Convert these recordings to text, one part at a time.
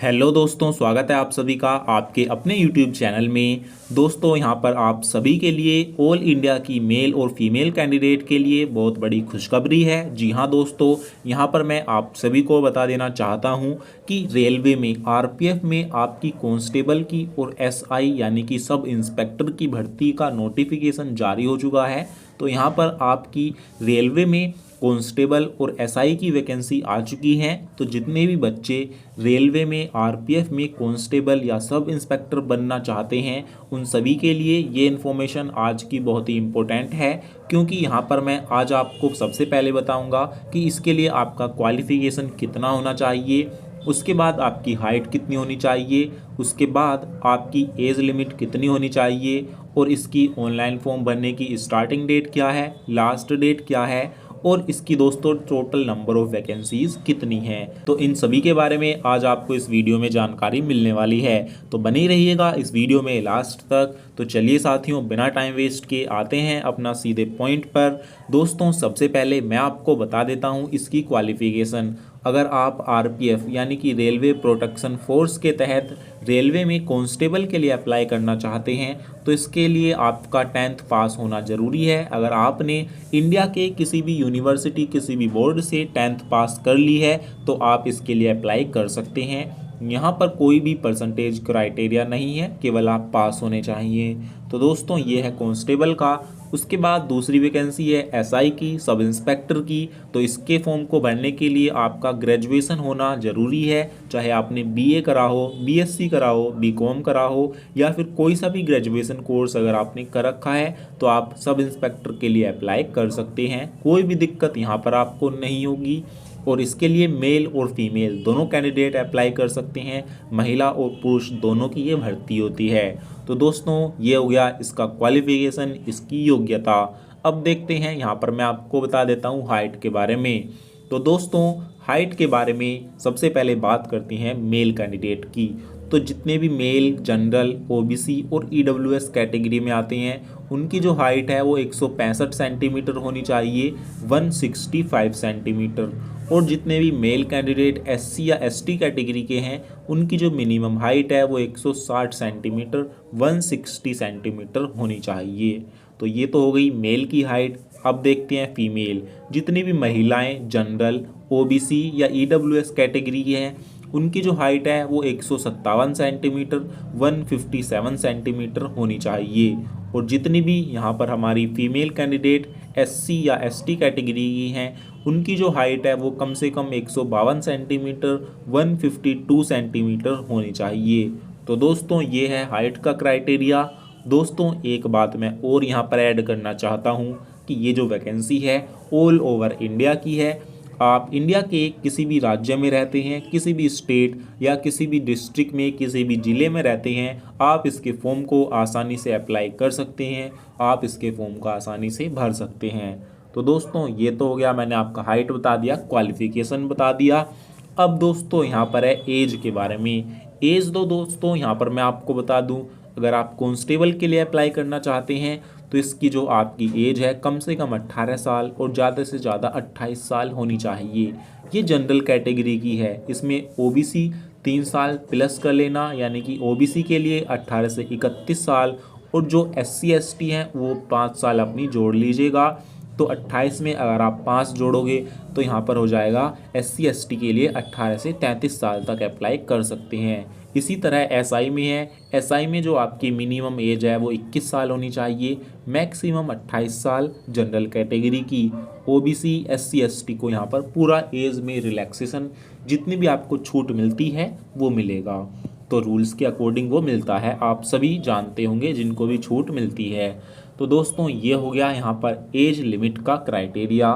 Hello दोस्तों, स्वागत है आप सभी का आपके अपने यूट्यूब चैनल में। दोस्तों यहाँ पर आप सभी के लिए ऑल इंडिया की मेल और फीमेल कैंडिडेट के लिए बहुत बड़ी खुशखबरी है। जी हाँ दोस्तों, यहाँ पर मैं आप सभी को बता देना चाहता हूँ कि रेलवे में आरपीएफ में आपकी कांस्टेबल की और एसआई यानी कि सब इंस्पेक्टर की भर्ती का नोटिफिकेशन जारी हो चुका है। तो यहाँ पर आपकी रेलवे में कांस्टेबल और एसआई की वैकेंसी आ चुकी हैं। तो जितने भी बच्चे रेलवे में आरपीएफ में कांस्टेबल या सब इंस्पेक्टर बनना चाहते हैं उन सभी के लिए ये इन्फॉर्मेशन आज की बहुत ही इम्पोर्टेंट है, क्योंकि यहाँ पर मैं आज आपको सबसे पहले बताऊंगा कि इसके लिए आपका क्वालिफिकेशन कितना होना चाहिए, उसके बाद आपकी हाइट कितनी होनी चाहिए, उसके बाद आपकी एज लिमिट कितनी होनी चाहिए और इसकी ऑनलाइन फॉर्म भरने की स्टार्टिंग डेट क्या है, लास्ट डेट क्या है और इसकी दोस्तों टोटल नंबर ऑफ वैकेंसीज कितनी हैं। तो इन सभी के बारे में आज आपको इस वीडियो में जानकारी मिलने वाली है। तो बने रहिएगा इस वीडियो में लास्ट तक। तो चलिए साथियों, बिना टाइम वेस्ट किए आते हैं अपना सीधे पॉइंट पर। दोस्तों सबसे पहले मैं आपको बता देता हूँ इसकी क्वालिफिकेशन। अगर आप आरपीएफ यानी कि रेलवे प्रोटेक्शन फोर्स के तहत रेलवे में कांस्टेबल के लिए अप्लाई करना चाहते हैं तो इसके लिए आपका 10th पास होना ज़रूरी है। अगर आपने इंडिया के किसी भी यूनिवर्सिटी किसी भी बोर्ड से 10th पास कर ली है तो आप इसके लिए अप्लाई कर सकते हैं। यहाँ पर कोई भी परसेंटेज क्राइटेरिया नहीं है, केवल आप पास होने चाहिए। तो दोस्तों ये है कांस्टेबल का। उसके बाद दूसरी वैकेंसी है एसआई की, सब इंस्पेक्टर की। तो इसके फॉर्म को भरने के लिए आपका ग्रेजुएशन होना ज़रूरी है, चाहे आपने बीए करा हो, बीएससी करा हो, बीकॉम करा हो या फिर कोई सा भी ग्रेजुएशन कोर्स अगर आपने कर रखा है तो आप सब इंस्पेक्टर के लिए अप्लाई कर सकते हैं। कोई भी दिक्कत यहाँ पर आपको नहीं होगी और इसके लिए मेल और फीमेल दोनों कैंडिडेट अप्लाई कर सकते हैं। महिला और पुरुष दोनों की ये भर्ती होती है। तो दोस्तों ये हो गया इसका क्वालिफिकेशन, इसकी योग्यता। अब देखते हैं, यहाँ पर मैं आपको बता देता हूँ हाइट के बारे में। तो दोस्तों हाइट के बारे में सबसे पहले बात करते हैं मेल कैंडिडेट की। तो जितने भी मेल जनरल, ओबीसी और ईडब्ल्यूएस कैटेगरी में आते हैं उनकी जो हाइट है वो 165 सेंटीमीटर होनी चाहिए, 165 सेंटीमीटर। और जितने भी मेल कैंडिडेट एससी या एसटी कैटेगरी के हैं उनकी जो मिनिमम हाइट है वो 160 सेंटीमीटर, 160 सेंटीमीटर होनी चाहिए। तो ये तो हो गई मेल की हाइट। अब देखते हैं फीमेल। जितनी भी महिलाएं जनरल, ओबीसी या ईडब्ल्यूएस कैटेगरी की हैं उनकी जो हाइट है वो 157 सेंटीमीटर, 157 सेंटीमीटर होनी चाहिए। और जितनी भी यहाँ पर हमारी फीमेल कैंडिडेट एससी या एसटी कैटेगरी की हैं उनकी जो हाइट है वो कम से कम 152 सेंटीमीटर, 152 सेंटीमीटर होनी चाहिए। तो दोस्तों ये है हाइट का क्राइटेरिया। दोस्तों एक बात मैं और यहाँ पर ऐड करना चाहता हूँ कि ये जो वैकेंसी है ऑल ओवर इंडिया की है। आप इंडिया के किसी भी राज्य में रहते हैं, किसी भी स्टेट या किसी भी डिस्ट्रिक्ट में, किसी भी ज़िले में रहते हैं, आप इसके फॉर्म को आसानी से अप्लाई कर सकते हैं, आप इसके फॉर्म को आसानी से भर सकते हैं। तो दोस्तों ये तो हो गया, मैंने आपका हाइट बता दिया, क्वालिफिकेशन बता दिया। अब दोस्तों यहाँ पर है एज के बारे में। एज दो दोस्तों यहाँ पर मैं आपको बता दूँ, अगर आप कांस्टेबल के लिए अप्लाई करना चाहते हैं तो इसकी जो आपकी एज है कम से कम 18 साल और ज़्यादा से ज़्यादा 28 साल होनी चाहिए। ये जनरल कैटेगरी की है। इसमें ओबीसी 3 साल प्लस कर लेना, यानी कि ओबीसी के लिए 18 से 31 साल और जो एससी एसटी हैं वो 5 साल अपनी जोड़ लीजिएगा। तो 28 में अगर आप 5 जोड़ोगे तो यहाँ पर हो जाएगा एससी एसटी के लिए 18 से 33 साल तक अप्लाई कर सकते हैं। इसी तरह एसआई में है। एसआई में जो आपकी मिनिमम एज है वो 21 साल होनी चाहिए, मैक्सिमम 28 साल जनरल कैटेगरी की। ओबीसी एससी एसटी को यहाँ पर पूरा एज में रिलैक्सेशन, जितनी भी आपको छूट मिलती है वो मिलेगा। तो रूल्स के अकॉर्डिंग वो मिलता है, आप सभी जानते होंगे जिनको भी छूट मिलती है। तो दोस्तों ये हो गया यहाँ पर एज लिमिट का क्राइटेरिया।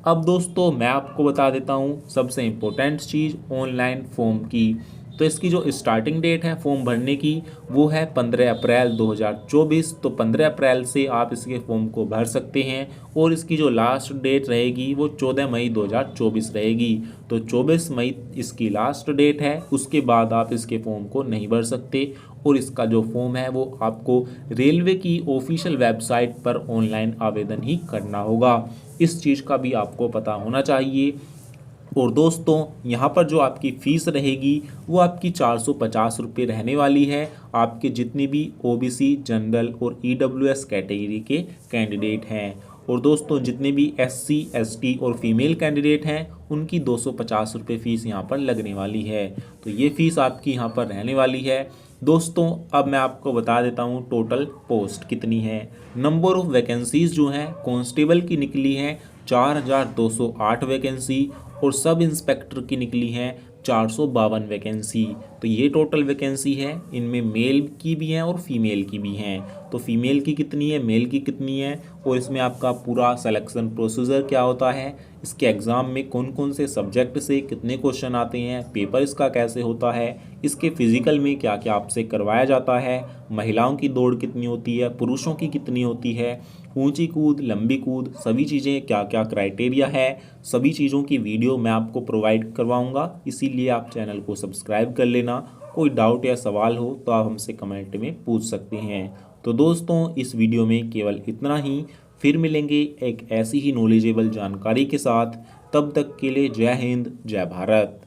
अब दोस्तों मैं आपको बता देता हूँ सबसे इम्पोर्टेंट चीज़ ऑनलाइन फॉर्म की। तो इसकी जो स्टार्टिंग डेट है फॉर्म भरने की वो है 15 अप्रैल 2024। तो 15 अप्रैल से आप इसके फॉर्म को भर सकते हैं और इसकी जो लास्ट डेट रहेगी वो 14 मई 2024 रहेगी। तो 24 मई इसकी लास्ट डेट है, उसके बाद आप इसके फॉर्म को नहीं भर सकते। और इसका जो फॉर्म है वो आपको रेलवे की ऑफिशियल वेबसाइट पर ऑनलाइन आवेदन ही करना होगा। इस चीज़ का भी आपको पता होना चाहिए। और दोस्तों यहाँ पर जो आपकी फ़ीस रहेगी वो आपकी 450 रुपये रहने वाली है आपके जितने भी ओबीसी जनरल और ईडब्ल्यूएस कैटेगरी के कैंडिडेट हैं। और दोस्तों जितने भी एससी एसटी और फीमेल कैंडिडेट हैं उनकी 250 रुपये फ़ीस यहाँ पर लगने वाली है। तो ये फ़ीस आपकी यहाँ पर रहने वाली है। दोस्तों अब मैं आपको बता देता हूँ टोटल पोस्ट कितनी है। नंबर ऑफ़ वैकेंसीज़ जो हैं कांस्टेबल की निकली हैं 4208 वैकेंसी और सब इंस्पेक्टर की निकली हैं 452 वैकेंसी। तो ये टोटल वैकेंसी है, इनमें मेल की भी हैं और फीमेल की भी हैं। तो फीमेल की कितनी है, मेल की कितनी है, और इसमें आपका पूरा सिलेक्शन प्रोसीजर क्या होता है, इसके एग्ज़ाम में कौन कौन से सब्जेक्ट से कितने क्वेश्चन आते हैं, पेपर इसका कैसे होता है, इसके फिजिकल में क्या क्या आपसे करवाया जाता है, महिलाओं की दौड़ कितनी होती है, पुरुषों की कितनी होती है, ऊंची कूद लंबी कूद, सभी चीज़ें क्या क्या क्राइटेरिया है, सभी चीज़ों की वीडियो मैं आपको प्रोवाइड करवाऊंगा। इसीलिए आप चैनल को सब्सक्राइब कर लेना। कोई डाउट या सवाल हो तो आप हमसे कमेंट में पूछ सकते हैं। तो दोस्तों इस वीडियो में केवल इतना ही, फिर मिलेंगे एक ऐसी ही नॉलेजेबल जानकारी के साथ। तब तक के लिए जय हिंद जय भारत।